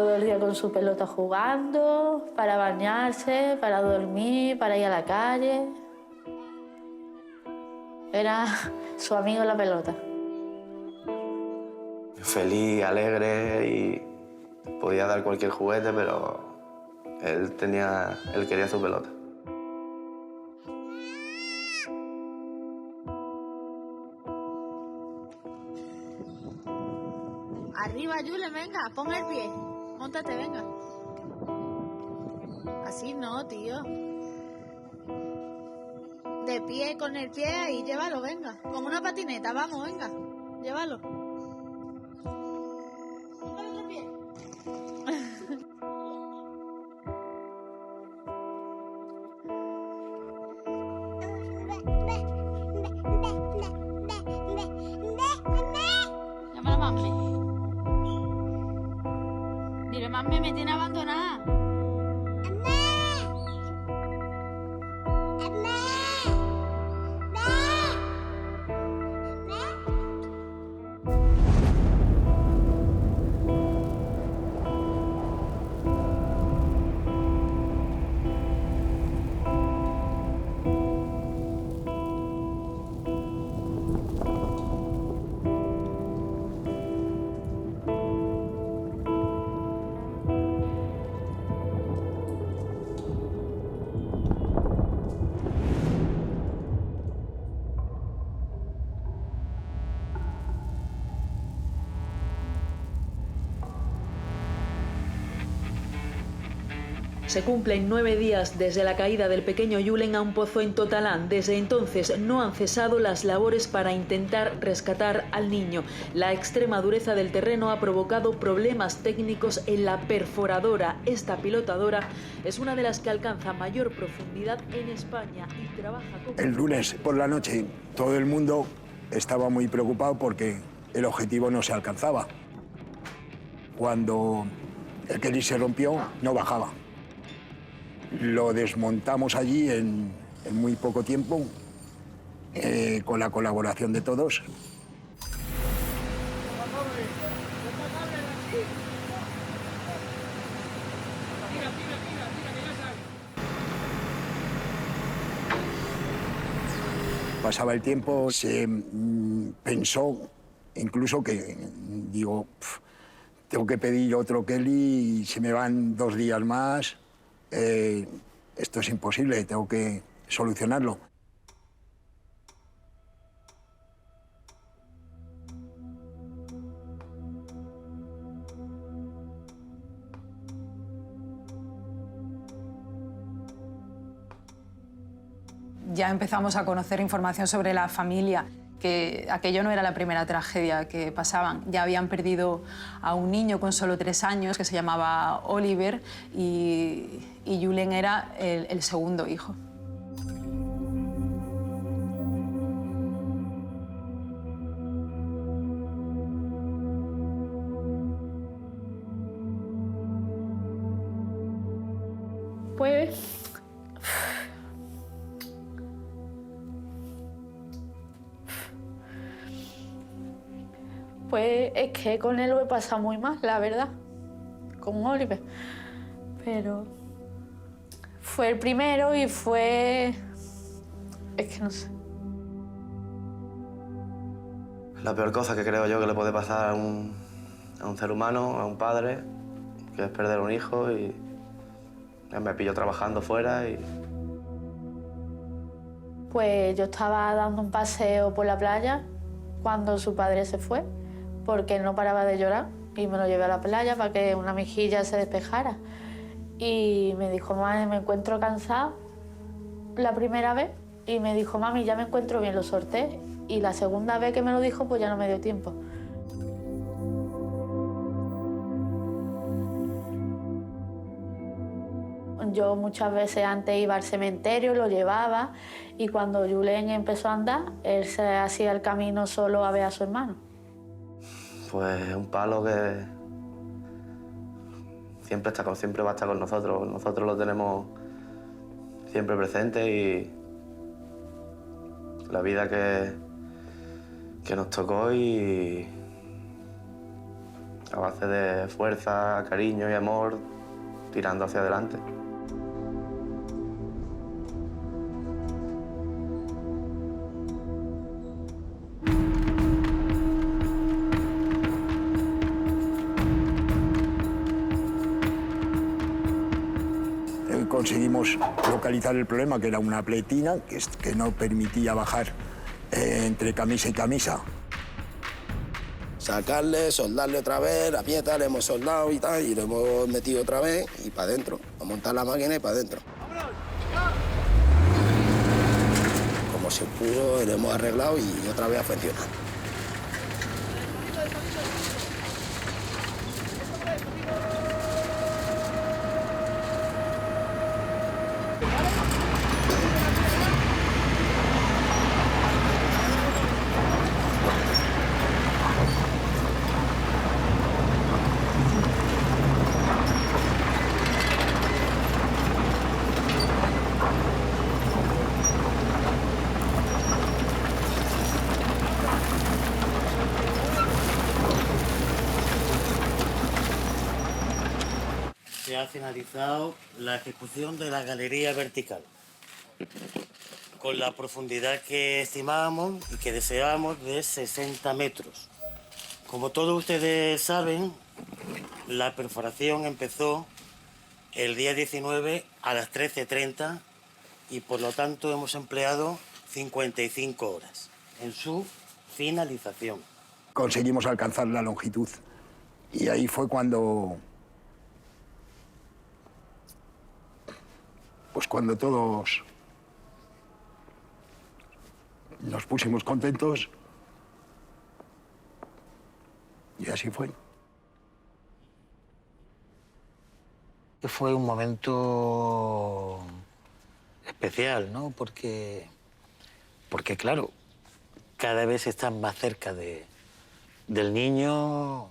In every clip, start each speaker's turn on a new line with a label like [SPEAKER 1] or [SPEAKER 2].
[SPEAKER 1] todo el día con su pelota jugando, para bañarse, para dormir, para ir a la calle. Era su amigo la pelota.
[SPEAKER 2] Feliz, alegre y podía dar cualquier juguete, pero él quería su pelota.
[SPEAKER 1] Arriba, Julen, venga, pon el pie. Móntate, venga. Así no, tío. De pie, con el pie ahí, llévalo, venga. Como una patineta, vamos, venga. Llévalo. Con el otro pie. Llámala, mami. Dile, mami, me tiene abandonada.
[SPEAKER 3] Se cumplen 9 días desde la caída del pequeño Julen a un pozo en Totalán. Desde entonces no han cesado las labores para intentar rescatar al niño. La extrema dureza del terreno ha provocado problemas técnicos en la perforadora. Esta pilotadora es una de las que alcanza mayor profundidad en España y trabaja con...
[SPEAKER 4] El lunes por la noche todo el mundo estaba muy preocupado porque el objetivo no se alcanzaba. Cuando el Kelly se rompió, no bajaba. Lo desmontamos allí en muy poco tiempo, con la colaboración de todos. Pasaba el tiempo, se pensó incluso que, digo, tengo que pedir otro Kelly y se me van 2 días más. Esto es imposible, tengo que solucionarlo.
[SPEAKER 5] Ya empezamos a conocer información sobre la familia, que aquello no era la primera tragedia que pasaban. Ya habían perdido a un niño con solo 3 años que se llamaba Oliver y Julen era el segundo hijo.
[SPEAKER 1] Pues es que con él lo he pasado muy mal, la verdad, con Oliver. Pero fue el primero y fue... Es que no sé.
[SPEAKER 2] La peor cosa que creo yo que le puede pasar a un ser humano, a un padre, que es perder un hijo y me pillo trabajando fuera y...
[SPEAKER 1] Pues yo estaba dando un paseo por la playa cuando su padre se fue, porque él no paraba de llorar y me lo llevé a la playa para que una mejilla se despejara. Y me dijo, mami, me encuentro cansado la primera vez y me dijo, mami, ya me encuentro bien, lo solté. Y la segunda vez que me lo dijo, pues ya no me dio tiempo. Yo muchas veces antes iba al cementerio, lo llevaba y cuando Julen empezó a andar, él se hacía el camino solo a ver a su hermano.
[SPEAKER 2] Pues un palo que siempre va a estar con nosotros. Nosotros lo tenemos siempre presente y la vida que nos tocó y a base de fuerza, cariño y amor, tirando hacia adelante.
[SPEAKER 4] Conseguimos localizar el problema, que era una pletina que no permitía bajar entre camisa y camisa.
[SPEAKER 6] Sacarle, soldarle otra vez, la pieza le hemos soldado y tal, y lo hemos metido otra vez y para adentro, a montar la máquina y para adentro. Como se pudo, lo hemos arreglado y otra vez a funcionar.
[SPEAKER 7] Se ha finalizado la ejecución de la galería vertical, con la profundidad que estimábamos y que deseábamos de 60 metros. Como todos ustedes saben, la perforación empezó el día 19 a las 13:30 y por lo tanto hemos empleado 55 horas en su finalización.
[SPEAKER 4] Conseguimos alcanzar la longitud y ahí fue cuando todos nos pusimos contentos y así fue.
[SPEAKER 7] Fue un momento especial, ¿no? Porque claro, cada vez estás más cerca del niño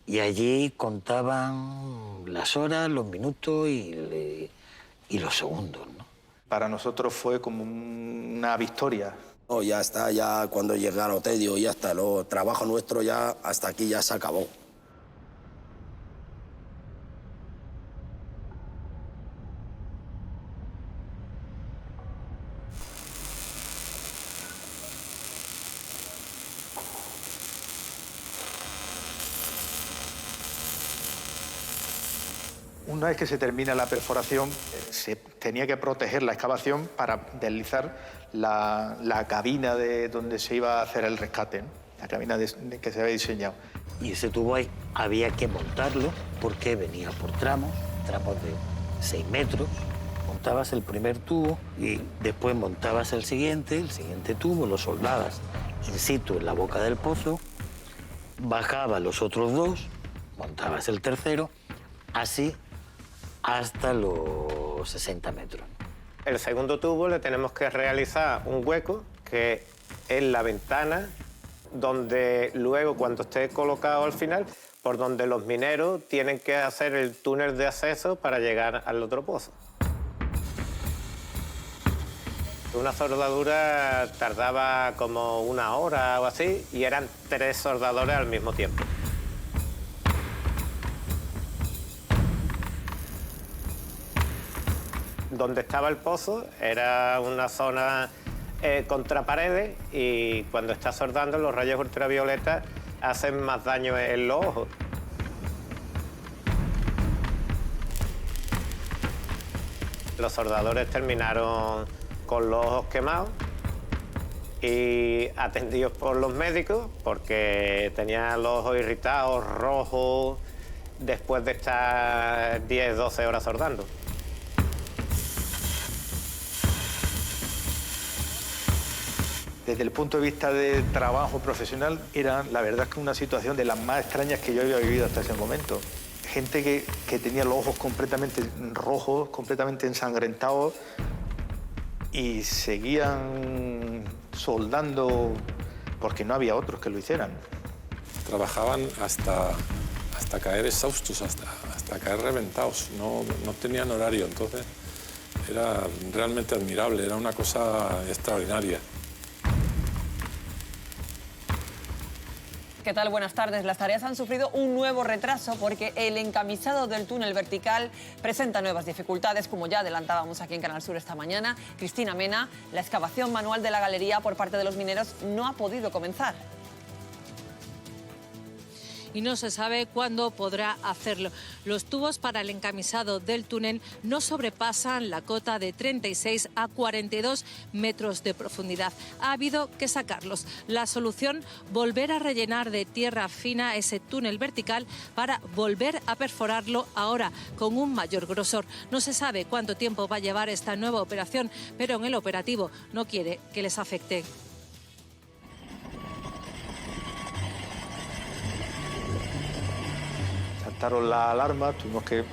[SPEAKER 7] y allí contaban las horas, los minutos y los segundos, ¿no?
[SPEAKER 8] Para nosotros fue como una victoria.
[SPEAKER 6] No, ya está, ya cuando llegué al hotel, digo, ya está, el trabajo nuestro ya hasta aquí ya se acabó.
[SPEAKER 8] Una vez que se termina la perforación, se tenía que proteger la excavación para deslizar la cabina de donde se iba a hacer el rescate, ¿no? La cabina que se había diseñado.
[SPEAKER 7] Y ese tubo ahí había que montarlo porque venía por tramos de 6 metros. Montabas el primer tubo y después montabas el siguiente tubo, lo soldabas in situ en la boca del pozo, bajabas los otros dos, montabas el tercero, así hasta los 60 metros.
[SPEAKER 9] El segundo tubo le tenemos que realizar un hueco que es la ventana donde luego, cuando esté colocado al final, por donde los mineros tienen que hacer el túnel de acceso para llegar al otro pozo. Una soldadura tardaba como 1 hora o así y eran 3 soldadores al mismo tiempo. Donde estaba el pozo era una zona contra paredes y cuando estás soldando los rayos ultravioletas hacen más daño en los ojos. Los soldadores terminaron con los ojos quemados y atendidos por los médicos porque tenían los ojos irritados, rojos, después de estar 10, 12 horas soldando.
[SPEAKER 8] Desde el punto de vista de trabajo profesional, era la verdad que una situación de las más extrañas que yo había vivido hasta ese momento. Gente que tenía los ojos completamente rojos, completamente ensangrentados y seguían soldando porque no había otros que lo hicieran.
[SPEAKER 10] Trabajaban hasta caer exhaustos, hasta caer reventados. No tenían horario, entonces era realmente admirable, era una cosa extraordinaria.
[SPEAKER 11] ¿qué tal? Buenas tardes. Las tareas han sufrido un nuevo retraso porque el encamisado del túnel vertical presenta nuevas dificultades, como ya adelantábamos aquí en Canal Sur esta mañana. Cristina Mena, la excavación manual de la galería por parte de los mineros no ha podido comenzar.
[SPEAKER 12] Y no se sabe cuándo podrá hacerlo. Los tubos para el encamisado del túnel no sobrepasan la cota de 36 a 42 metros de profundidad. Ha habido que sacarlos. La solución, volver a rellenar de tierra fina ese túnel vertical para volver a perforarlo ahora con un mayor grosor. No se sabe cuánto tiempo va a llevar esta nueva operación, pero en el operativo no quiere que les afecte.
[SPEAKER 8] Saltaron la alarma, tuvimos que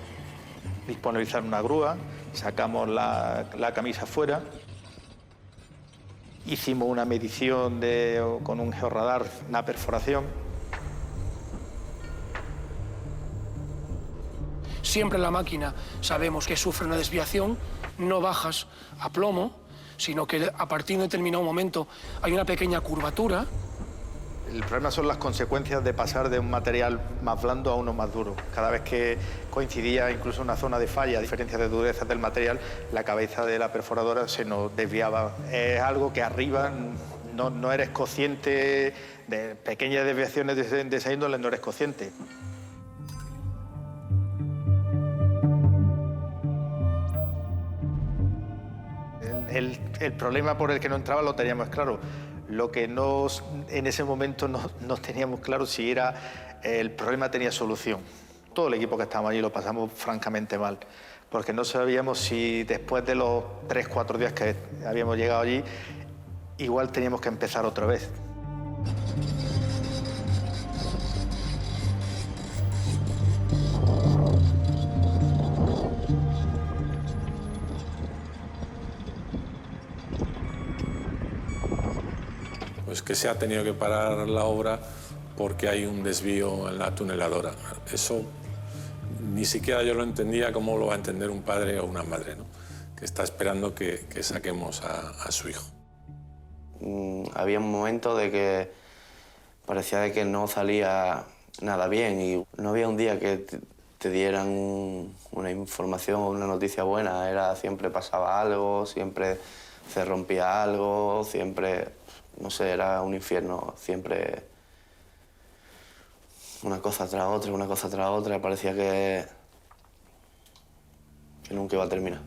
[SPEAKER 8] disponibilizar una grúa, sacamos la camisa fuera, hicimos una medición con un georradar, una perforación.
[SPEAKER 13] Siempre la máquina sabemos que sufre una desviación, no bajas a plomo, sino que a partir de un determinado momento hay una pequeña curvatura.
[SPEAKER 8] El problema son las consecuencias de pasar de un material más blando a uno más duro. Cada vez que coincidía incluso una zona de falla, a diferencia de dureza del material, la cabeza de la perforadora se nos desviaba. Es algo que arriba no eres consciente de pequeñas desviaciones de esa índole, no eres consciente. El problema por el que no entraba lo teníamos claro. Lo que en ese momento no teníamos claro si el problema tenía solución. Todo el equipo que estábamos allí lo pasamos francamente mal, porque no sabíamos si después de los 3-4 días que habíamos llegado allí, igual teníamos que empezar otra vez.
[SPEAKER 10] Pues que se ha tenido que parar la obra porque hay un desvío en la tuneladora. Eso ni siquiera yo lo entendía, cómo lo va a entender un padre o una madre, ¿no? Que está esperando que saquemos a su hijo.
[SPEAKER 2] Había un momento de que parecía de que no salía nada bien y no había un día que te dieran una información o una noticia buena. Siempre pasaba algo, siempre se rompía algo, siempre... No sé, era un infierno, siempre una cosa tras otra, una cosa tras otra. Parecía que nunca iba a terminar.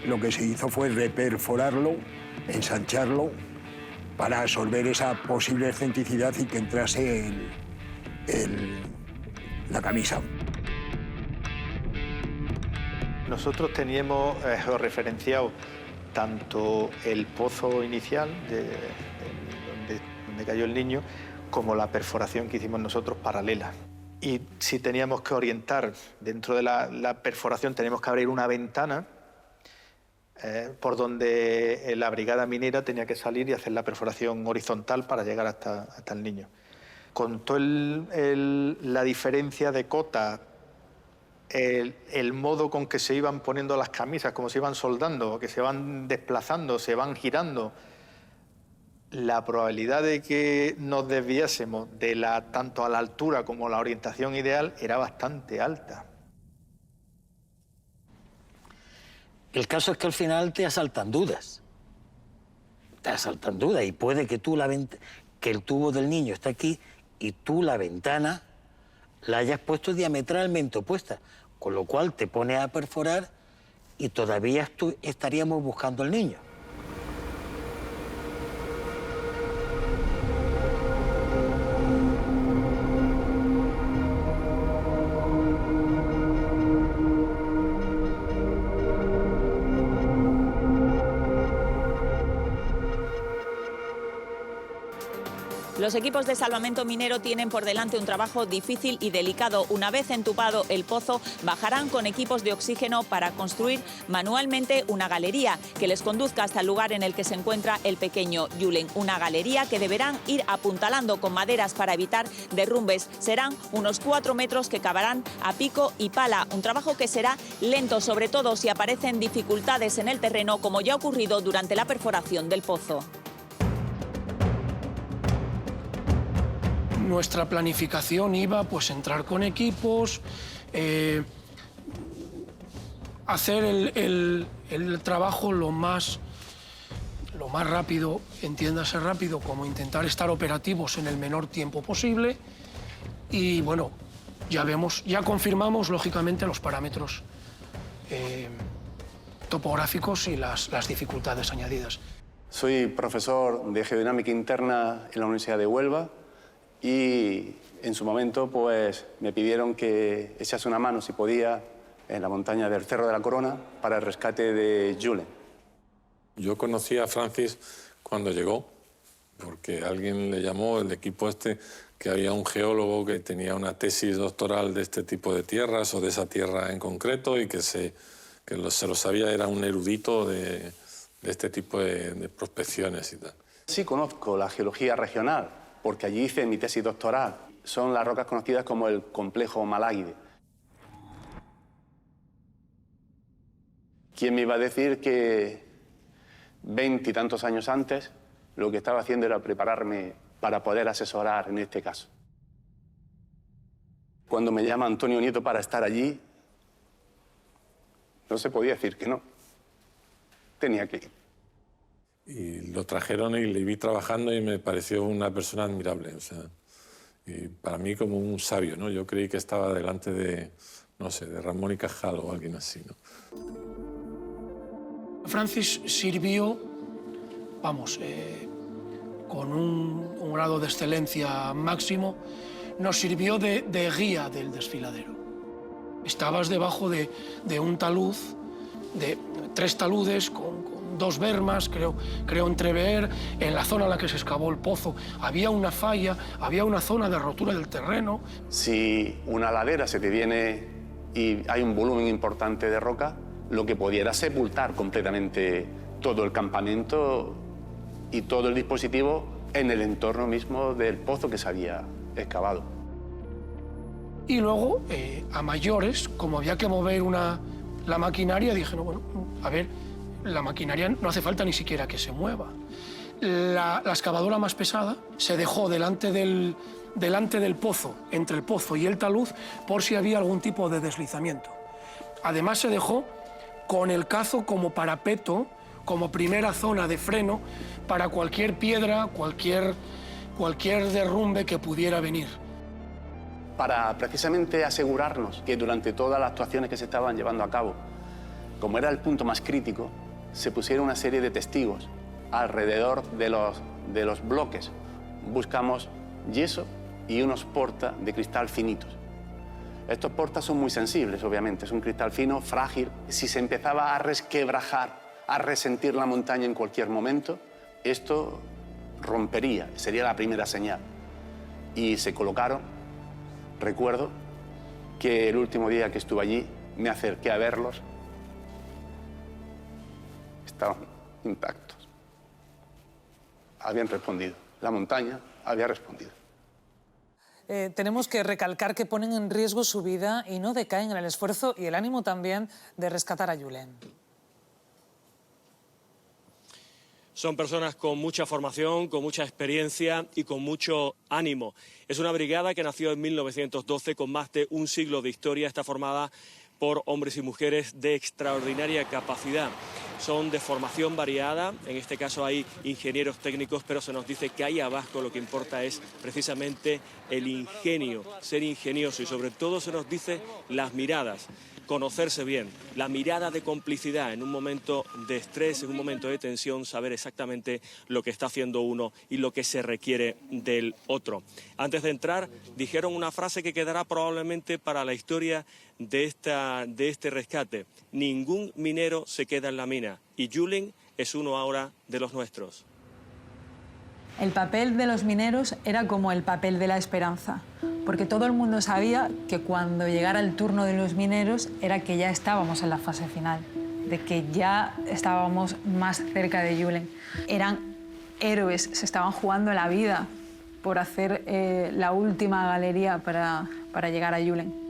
[SPEAKER 4] Lo que se hizo fue reperforarlo, ensancharlo, para absorber esa posible excentricidad y que entrase la camisa.
[SPEAKER 8] Nosotros teníamos georreferenciado tanto el pozo inicial donde cayó el niño como la perforación que hicimos nosotros paralela. Y si teníamos que orientar dentro de la perforación, teníamos que abrir una ventana por donde la brigada minera tenía que salir y hacer la perforación horizontal para llegar hasta el niño. Con toda la diferencia de cota, el modo con que se iban poniendo las camisas, cómo se iban soldando, que se van desplazando, se van girando, la probabilidad de que nos desviásemos tanto a la altura como a la orientación ideal era bastante alta.
[SPEAKER 14] El caso es que al final te asaltan dudas. Te asaltan dudas y puede que que el tubo del niño está aquí y tú la ventana la hayas puesto diametralmente opuesta, con lo cual te pones a perforar y todavía estaríamos buscando al niño.
[SPEAKER 15] Los equipos de salvamento minero tienen por delante un trabajo difícil y delicado. Una vez entubado el pozo, bajarán con equipos de oxígeno para construir manualmente una galería que les conduzca hasta el lugar en el que se encuentra el pequeño Julen. Una galería que deberán ir apuntalando con maderas para evitar derrumbes. Serán unos 4 metros que cavarán a pico y pala. Un trabajo que será lento, sobre todo si aparecen dificultades en el terreno, como ya ha ocurrido durante la perforación del pozo.
[SPEAKER 13] Nuestra planificación iba pues entrar con equipos, hacer el trabajo lo más rápido, entiéndase rápido, como intentar estar operativos en el menor tiempo posible. Y bueno, ya confirmamos lógicamente los parámetros topográficos y las dificultades añadidas.
[SPEAKER 16] Soy profesor de geodinámica interna en la Universidad de Huelva y en su momento pues me pidieron que echase una mano, si podía, en la montaña del Cerro de la Corona para el rescate de Julen.
[SPEAKER 10] Yo conocí a Francis cuando llegó, porque alguien le llamó, el equipo este, que había un geólogo que tenía una tesis doctoral de este tipo de tierras o de esa tierra en concreto y que se lo sabía, era un erudito de este tipo de prospecciones y tal.
[SPEAKER 16] Sí conozco la geología regional, porque allí hice mi tesis doctoral. Son las rocas conocidas como el complejo Maláguide. ¿Quién me iba a decir que 20 y tantos años antes lo que estaba haciendo era prepararme para poder asesorar en este caso? Cuando me llama Antonio Nieto para estar allí, no se podía decir que no. Tenía que ir.
[SPEAKER 10] Y lo trajeron y le vi trabajando y me pareció una persona admirable. O sea, y para mí como un sabio, ¿no? Yo creí que estaba delante de, no sé, de Ramón y Cajal o alguien así, ¿no?
[SPEAKER 13] Francis sirvió, vamos, con un grado de excelencia máximo, nos sirvió de guía del desfiladero. Estabas debajo de un talud, de 3 taludes con 2 bermas, creo entrever, en la zona en la que se excavó el pozo. Había una falla, había una zona de rotura del terreno.
[SPEAKER 16] Si una ladera se te viene y hay un volumen importante de roca, lo que podía era sepultar completamente todo el campamento y todo el dispositivo en el entorno mismo del pozo que se había excavado.
[SPEAKER 13] Y luego, a mayores, como había que mover la maquinaria, dije, no, bueno, a ver, la maquinaria no hace falta ni siquiera que se mueva. La excavadora más pesada se dejó delante del pozo, entre el pozo y el talud, por si había algún tipo de deslizamiento. Además se dejó con el cazo como parapeto, como primera zona de freno para cualquier piedra, cualquier derrumbe que pudiera venir.
[SPEAKER 16] Para precisamente asegurarnos que durante todas las actuaciones que se estaban llevando a cabo, como era el punto más crítico, se pusieron una serie de testigos alrededor de los bloques. Buscamos yeso y unos porta de cristal finitos. Estos portas son muy sensibles, obviamente, es un cristal fino, frágil. Si se empezaba a resquebrajar, a resentir la montaña en cualquier momento, esto rompería, sería la primera señal. Y se colocaron, recuerdo que el último día que estuve allí, me acerqué a verlos, estaban intactos. Habían respondido, la montaña había respondido.
[SPEAKER 17] Tenemos que recalcar que ponen en riesgo su vida y no decaen en el esfuerzo y el ánimo también de rescatar a Julen.
[SPEAKER 18] Son personas con mucha formación, con mucha experiencia y con mucho ánimo. Es una brigada que nació en 1912 con más de un siglo de historia. Está formada por hombres y mujeres de extraordinaria capacidad. Son de formación variada, en este caso hay ingenieros técnicos, pero se nos dice que ahí abajo lo que importa es precisamente el ingenio, ser ingenioso y sobre todo se nos dice las miradas, conocerse bien, la mirada de complicidad en un momento de estrés, en un momento de tensión, saber exactamente lo que está haciendo uno y lo que se requiere del otro. Antes de entrar, dijeron una frase que quedará probablemente para la historia de este rescate. Ningún minero se queda en la mina y Julen es uno ahora de los nuestros.
[SPEAKER 5] El papel de los mineros era como el papel de la esperanza, porque todo el mundo sabía que cuando llegara el turno de los mineros era que ya estábamos en la fase final, de que ya estábamos más cerca de Julen. Eran héroes, se estaban jugando la vida por hacer la última galería para llegar a Julen.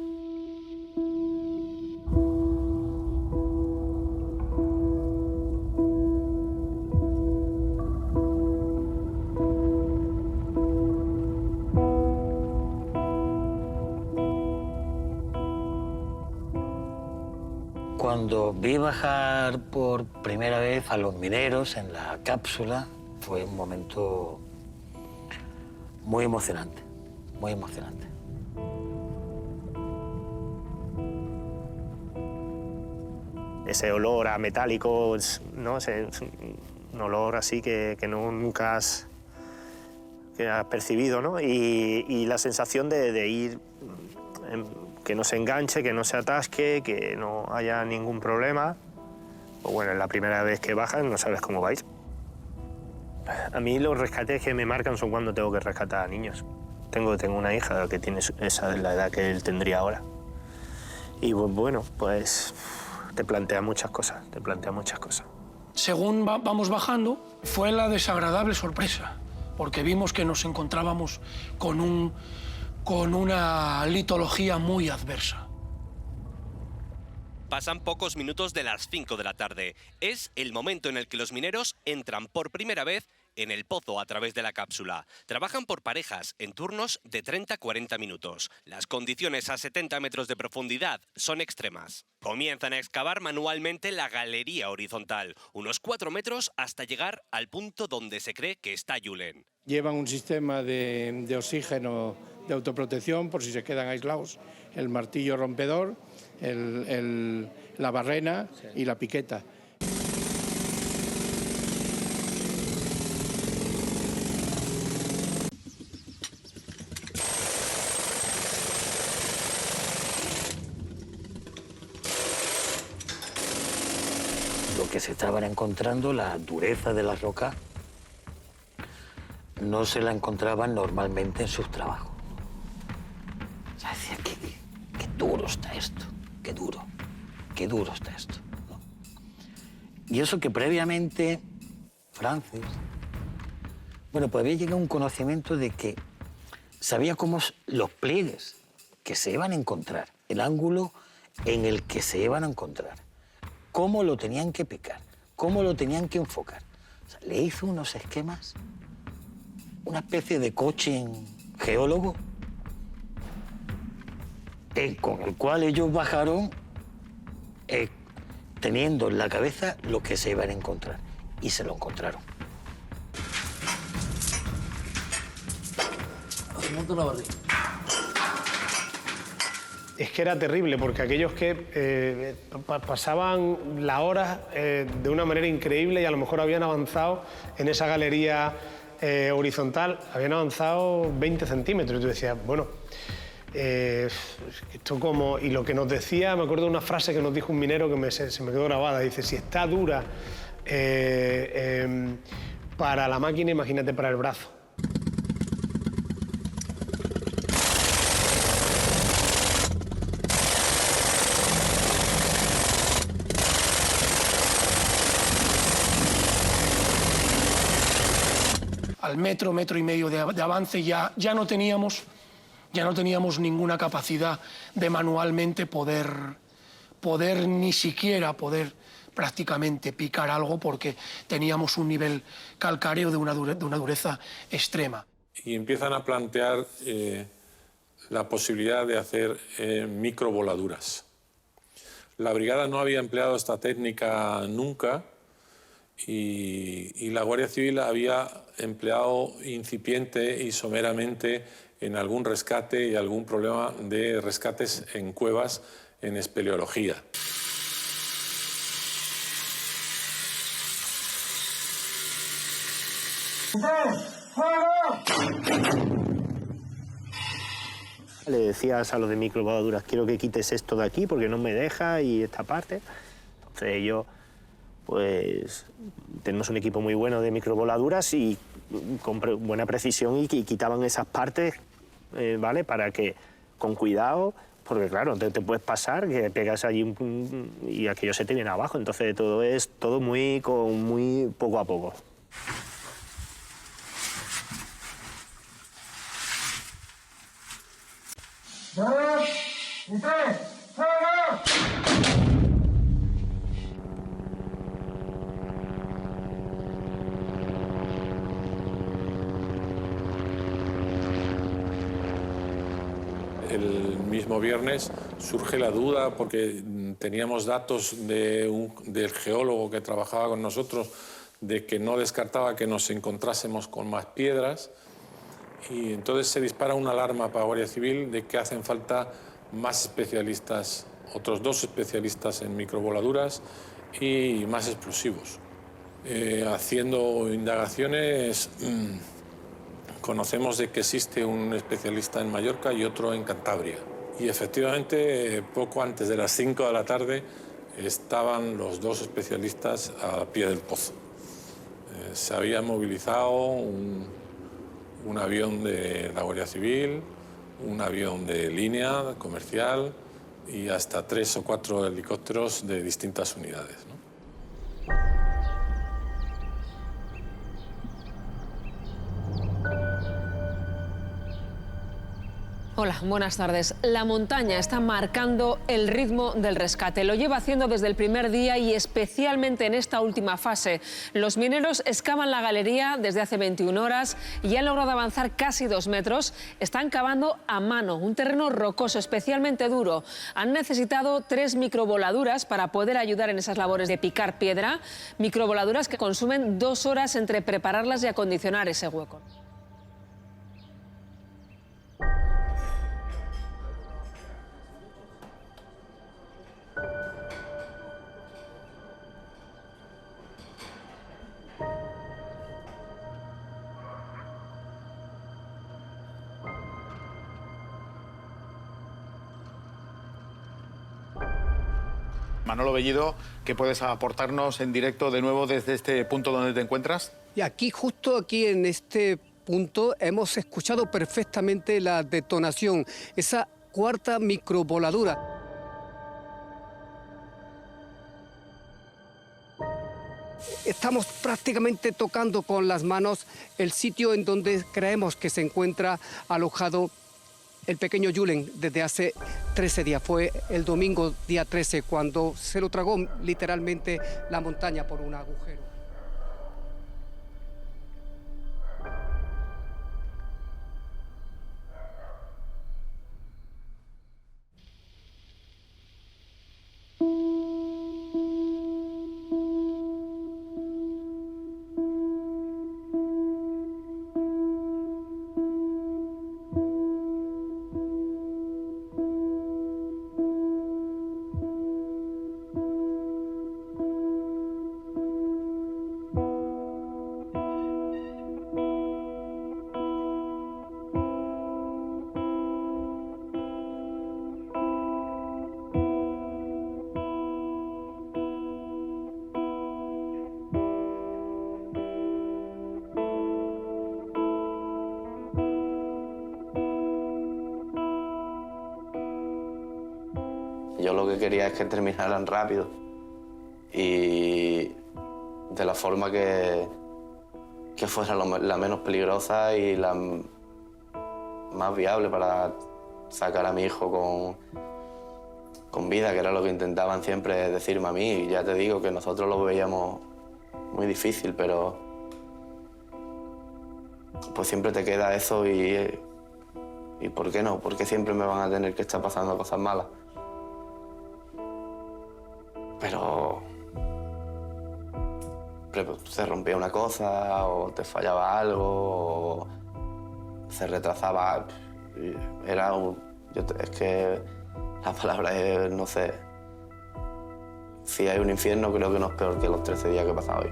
[SPEAKER 14] Cuando vi bajar por primera vez a los mineros en la cápsula, fue un momento muy emocionante, muy emocionante.
[SPEAKER 9] Ese olor a metálico, ¿no? Un olor así que nunca has percibido, ¿no? Y la sensación de ir, que no se enganche, que no se atasque, que no haya ningún problema. Pues bueno, es la primera vez que bajas, no sabes cómo va a ir. A mí los rescates que me marcan son cuando tengo que rescatar a niños. Tengo una hija que tiene la edad que él tendría ahora. Y bueno, pues te plantea muchas cosas,
[SPEAKER 13] Según vamos bajando, fue la desagradable sorpresa, porque vimos que nos encontrábamos con una litología muy adversa.
[SPEAKER 19] Pasan pocos minutos de las 5 de la tarde. Es el momento en el que los mineros entran por primera vez en el pozo a través de la cápsula. Trabajan por parejas en turnos de 30-40 minutos. Las condiciones a 70 metros de profundidad son extremas. Comienzan a excavar manualmente la galería horizontal, unos 4 metros hasta llegar al punto donde se cree que está Julen.
[SPEAKER 20] Llevan un sistema de oxígeno de autoprotección por si se quedan aislados, el martillo rompedor, la barrena y la piqueta.
[SPEAKER 14] Lo que se estaban encontrando, la dureza de la roca, no se la encontraban normalmente en sus trabajos. O sea, decía, qué duro está esto, qué duro está esto, ¿no? Y eso que previamente, Francis, bueno, pues había llegado a un conocimiento de que sabía cómo los pliegues que se iban a encontrar, el ángulo en el que se iban a encontrar, cómo lo tenían que picar, cómo lo tenían que enfocar. O sea, le hizo unos esquemas, una especie de coaching geólogo, con el cual ellos bajaron teniendo en la cabeza lo que se iban a encontrar. Y se lo encontraron.
[SPEAKER 21] Monta una barriga.
[SPEAKER 22] Es que era terrible, porque aquellos que pasaban la hora de una manera increíble y a lo mejor habían avanzado en esa galería horizontal, habían avanzado 20 centímetros. Y tú decías, bueno, esto como... Y lo que nos decía, me acuerdo de una frase que nos dijo un minero que se me quedó grabada, dice, si está dura para la máquina, imagínate para el brazo.
[SPEAKER 13] Al metro y medio de avance ya no teníamos ninguna capacidad de manualmente poder ni siquiera prácticamente picar algo, porque teníamos un nivel calcáreo de una dureza extrema.
[SPEAKER 10] Y empiezan a plantear la posibilidad de hacer microvoladuras. La brigada no había empleado esta técnica nunca, y la Guardia Civil había empleado incipiente y someramente en algún rescate y algún problema de rescates en cuevas en espeleología.
[SPEAKER 9] Le decías a los de microvoladuras, quiero que quites esto de aquí porque no me deja y esta parte. Entonces ellos
[SPEAKER 3] pues tenemos un equipo muy bueno de microvoladuras y con buena precisión y quitaban esas partes, ¿vale? Para que, con cuidado, porque claro, te puedes pasar, que pegas allí y aquello se te viene abajo, entonces todo es muy poco a poco.
[SPEAKER 10] El mismo viernes surge la duda porque teníamos datos del geólogo que trabajaba con nosotros de que no descartaba que nos encontrásemos con más piedras y entonces se dispara una alarma para Guardia Civil de que hacen falta más especialistas, otros 2 especialistas en microvoladuras y más explosivos. Haciendo indagaciones conocemos de que existe un especialista en Mallorca y otro en Cantabria. Y efectivamente, poco antes de las 5 de la tarde estaban los 2 especialistas a pie del pozo. Se había movilizado un avión de la Guardia Civil, un avión de línea comercial y hasta 3 o 4 helicópteros de distintas unidades, ¿no?
[SPEAKER 11] Hola, buenas tardes. La montaña está marcando el ritmo del rescate. Lo lleva haciendo desde el primer día y especialmente en esta última fase. Los mineros excavan la galería desde hace 21 horas y han logrado avanzar casi 2 metros. Están cavando a mano, un terreno rocoso, especialmente duro. Han necesitado 3 microvoladuras para poder ayudar en esas labores de picar piedra. Microvoladuras que consumen 2 horas entre prepararlas y acondicionar ese hueco.
[SPEAKER 21] Manolo Bellido, ¿qué puedes aportarnos en directo de nuevo desde este punto donde te encuentras?
[SPEAKER 23] Y aquí, justo aquí en este punto, hemos escuchado perfectamente la detonación, esa 4ª microvoladura. Estamos prácticamente tocando con las manos el sitio en donde creemos que se encuentra alojado el pequeño Julen desde hace 13 días. Fue el domingo día 13 cuando se lo tragó literalmente la montaña por un agujero.
[SPEAKER 2] Yo lo que quería es que terminaran rápido y de la forma que fuera la menos peligrosa y la más viable para sacar a mi hijo con vida, que era lo que intentaban siempre decirme a mí. Y ya te digo que nosotros lo veíamos muy difícil, pero pues siempre te queda eso y ¿por qué no? ¿Por qué siempre me van a tener que estar pasando cosas malas? Pero se rompía una cosa o te fallaba algo o se retrasaba. Es que la palabra es, no sé, si hay un infierno creo que no es peor que los 13 días que he pasado hoy.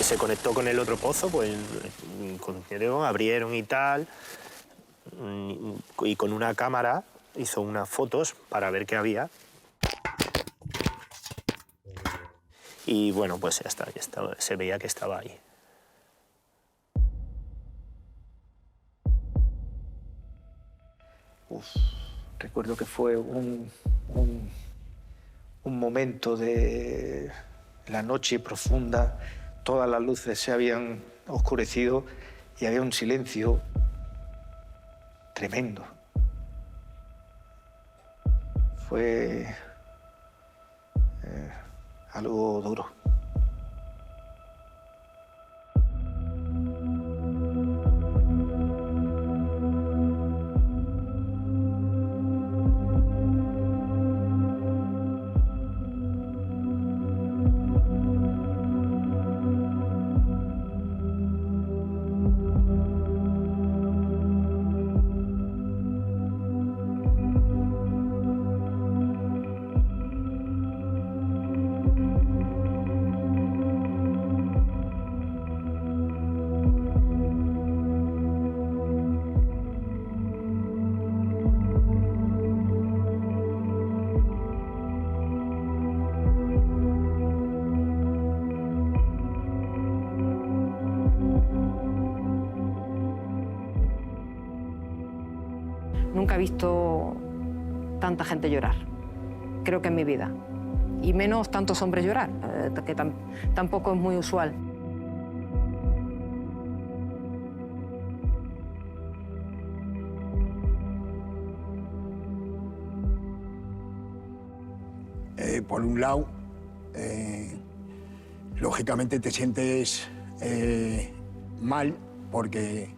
[SPEAKER 3] se conectó con el otro pozo, pues abrieron y tal, y con una cámara hizo unas fotos para ver qué había. Y bueno, pues ya está, se veía que estaba ahí.
[SPEAKER 8] Recuerdo que fue un momento de la noche profunda, todas las luces se habían oscurecido y había un silencio tremendo. Fue algo duro.
[SPEAKER 1] Nunca he visto tanta gente llorar, creo que en mi vida. Y menos tantos hombres llorar, que tampoco es muy usual.
[SPEAKER 4] Por un lado, lógicamente te sientes mal porque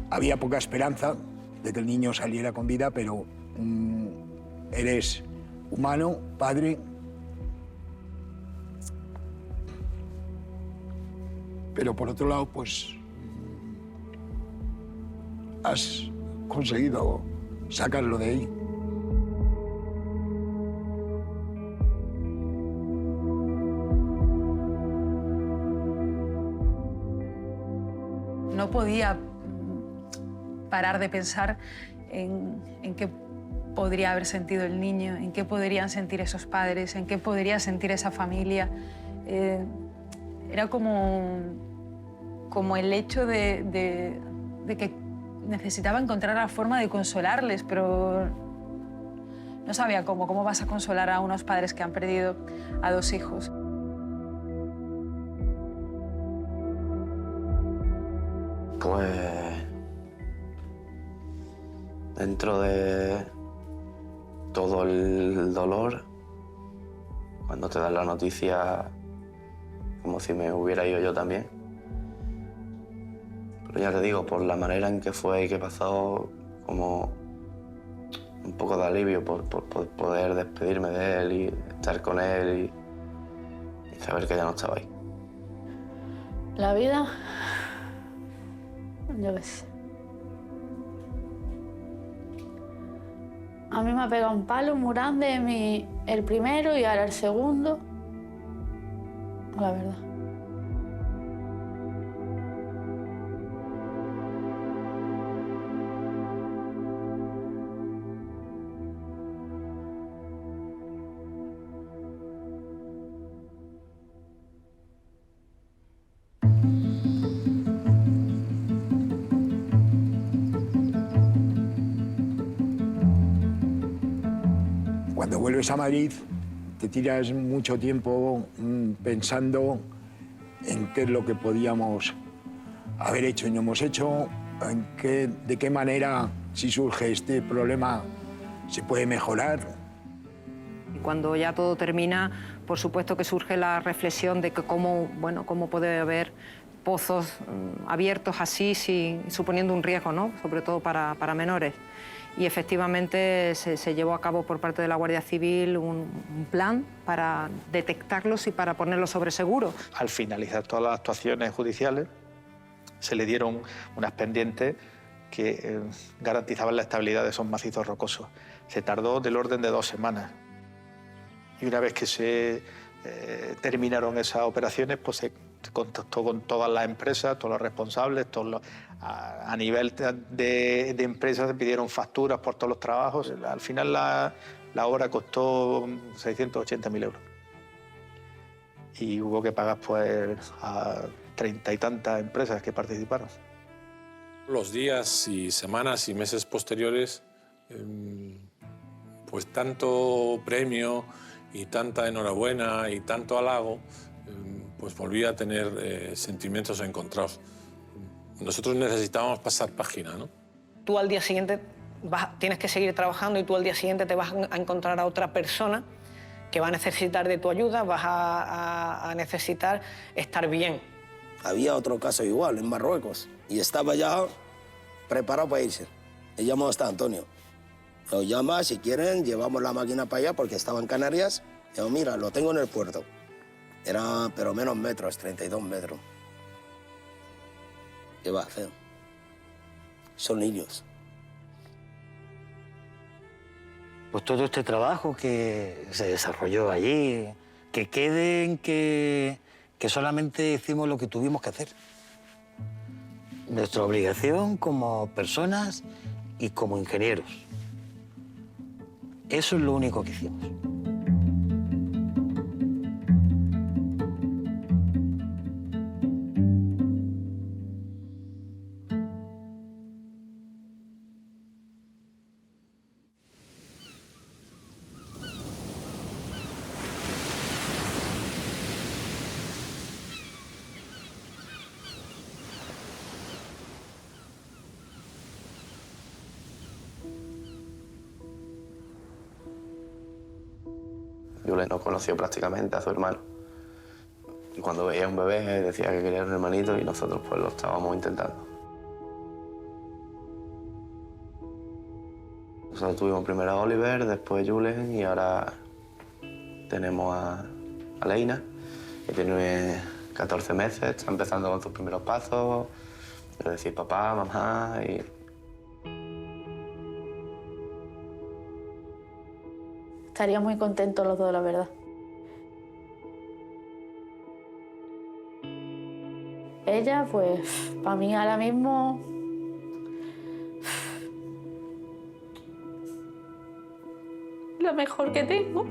[SPEAKER 4] había poca esperanza de que el niño saliera con vida, pero eres humano, padre. Pero por otro lado, pues has conseguido sacarlo de ahí.
[SPEAKER 5] No podía parar de pensar en qué podría haber sentido el niño, en qué podrían sentir esos padres, en qué podría sentir esa familia. Era como el hecho de que necesitaba encontrar la forma de consolarles, pero no sabía cómo. ¿Cómo vas a consolar a unos padres que han perdido a 2 hijos?
[SPEAKER 2] Pues dentro de todo el dolor, cuando te dan la noticia, como si me hubiera ido yo también. Pero ya te digo, por la manera en que fue y que pasó, como un poco de alivio por poder despedirme de él y estar con él y saber que ya no estaba ahí.
[SPEAKER 6] La vida, yo qué sé. A mí me ha pegado un palo muy grande el primero y ahora el segundo. La verdad.
[SPEAKER 4] Cuando vuelves a Madrid, te tiras mucho tiempo pensando en qué es lo que podíamos haber hecho y no hemos hecho, de qué manera, si surge este problema, se puede mejorar.
[SPEAKER 1] Cuando ya todo termina, por supuesto que surge la reflexión de que cómo puede haber pozos abiertos así, suponiendo un riesgo, ¿no? Sobre todo para menores. Y efectivamente se llevó a cabo por parte de la Guardia Civil un plan para detectarlos y para ponerlos sobre seguro.
[SPEAKER 8] Al finalizar todas las actuaciones judiciales, se le dieron unas pendientes que garantizaban la estabilidad de esos macizos rocosos. Se tardó del orden de 2 semanas. Y una vez que se terminaron esas operaciones, pues se contactó con todas las empresas, todos los responsables, a nivel de empresas se pidieron facturas por todos los trabajos. Al final la obra costó 680.000 euros. Y hubo que pagar pues a 30 y tantas empresas que participaron.
[SPEAKER 10] Los días y semanas y meses posteriores, pues tanto premio y tanta enhorabuena y tanto halago, pues volví a tener sentimientos encontrados. Nosotros necesitábamos pasar página, ¿no?
[SPEAKER 7] Tú al día siguiente tienes que seguir trabajando y tú al día siguiente te vas a encontrar a otra persona que va a necesitar de tu ayuda, vas a necesitar estar bien.
[SPEAKER 12] Había otro caso igual en Marruecos y estaba ya preparado para irse. Le llamó hasta Antonio. Lo llama, si quieren, llevamos la máquina para allá porque estaba en Canarias. Digo, mira, lo tengo en el puerto. Era, pero menos metros, 32 metros. ¿Qué va a hacer? Son niños.
[SPEAKER 14] Pues todo este trabajo que se desarrolló allí, que quede en que solamente hicimos lo que tuvimos que hacer. Nuestra obligación como personas y como ingenieros. Eso es lo único que hicimos.
[SPEAKER 2] Julen no conoció prácticamente a su hermano. Y cuando veía un bebé decía que quería un hermanito y nosotros pues lo estábamos intentando. Nosotros tuvimos primero a Oliver, después Julen y ahora tenemos a Leina, que tiene 14 meses, está empezando con sus primeros pasos, es decir, papá, mamá y...
[SPEAKER 6] Estaría muy contentos los dos, la verdad. Ella, pues, para mí ahora mismo... la mejor que tengo.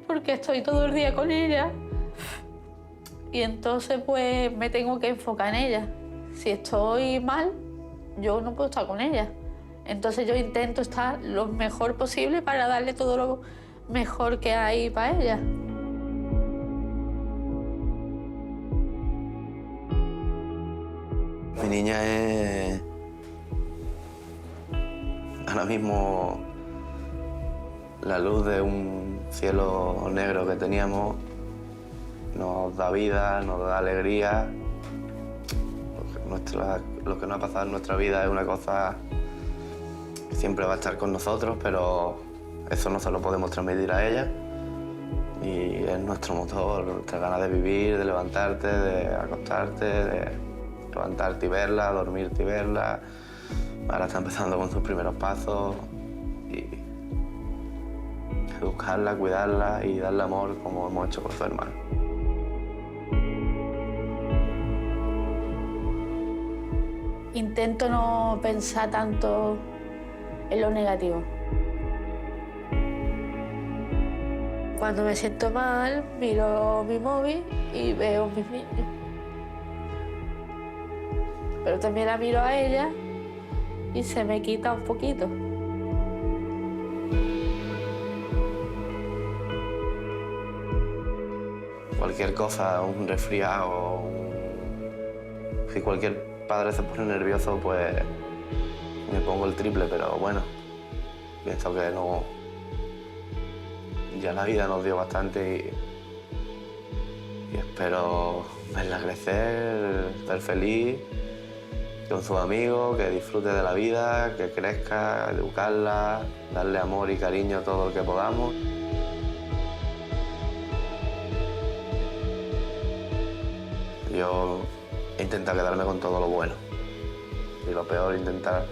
[SPEAKER 6] Porque estoy todo el día con ella. Y entonces, pues, me tengo que enfocar en ella. Si estoy mal, yo no puedo estar con ella. Entonces yo intento estar lo mejor posible para darle todo lo mejor que hay para ella.
[SPEAKER 2] Mi niña es ahora mismo la luz de un cielo negro que teníamos. Nos da vida, nos da alegría. Lo que nos ha pasado en nuestra vida es una cosa que siempre va a estar con nosotros, pero eso no se lo podemos transmitir a ella. Y es nuestro motor, nuestra ganas de vivir, de levantarte, de acostarte, de levantarte y verla, dormirte y verla. Ahora está empezando con sus primeros pasos y educarla, cuidarla y darle amor como hemos hecho con su hermano.
[SPEAKER 6] Intento no pensar tanto en lo negativo. Cuando me siento mal, miro mi móvil y veo mis niños. Pero también la miro a ella y se me quita un poquito.
[SPEAKER 2] Cualquier cosa, un resfriado, si cualquier padre se pone nervioso, pues me pongo el triple, pero bueno, pienso que no. Ya la vida nos dio bastante y espero verla crecer, ser feliz con sus amigos, que disfrute de la vida, que crezca, educarla, darle amor y cariño todo lo que podamos. Yo he intentado quedarme con todo lo bueno y lo peor intentar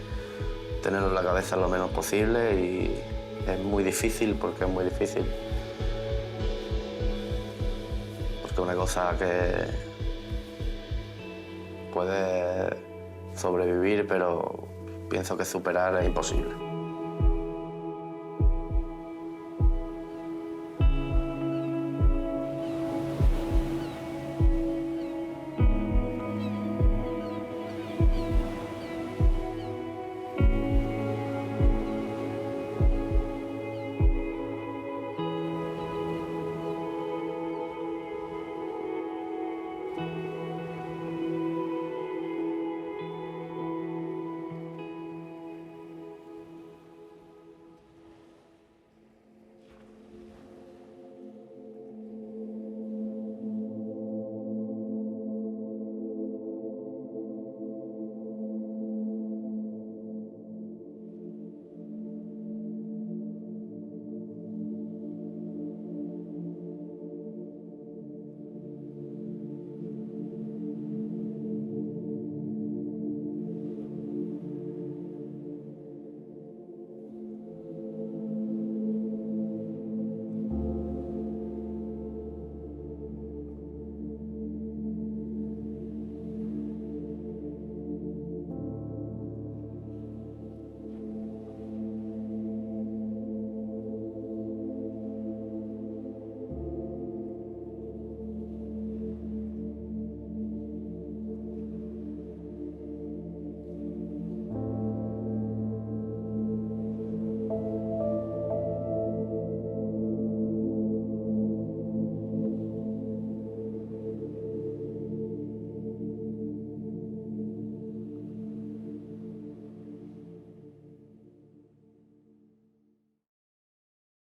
[SPEAKER 2] tenerlo en la cabeza lo menos posible y es muy difícil porque es muy difícil. Porque es una cosa que puede sobrevivir, pero pienso que superar es imposible.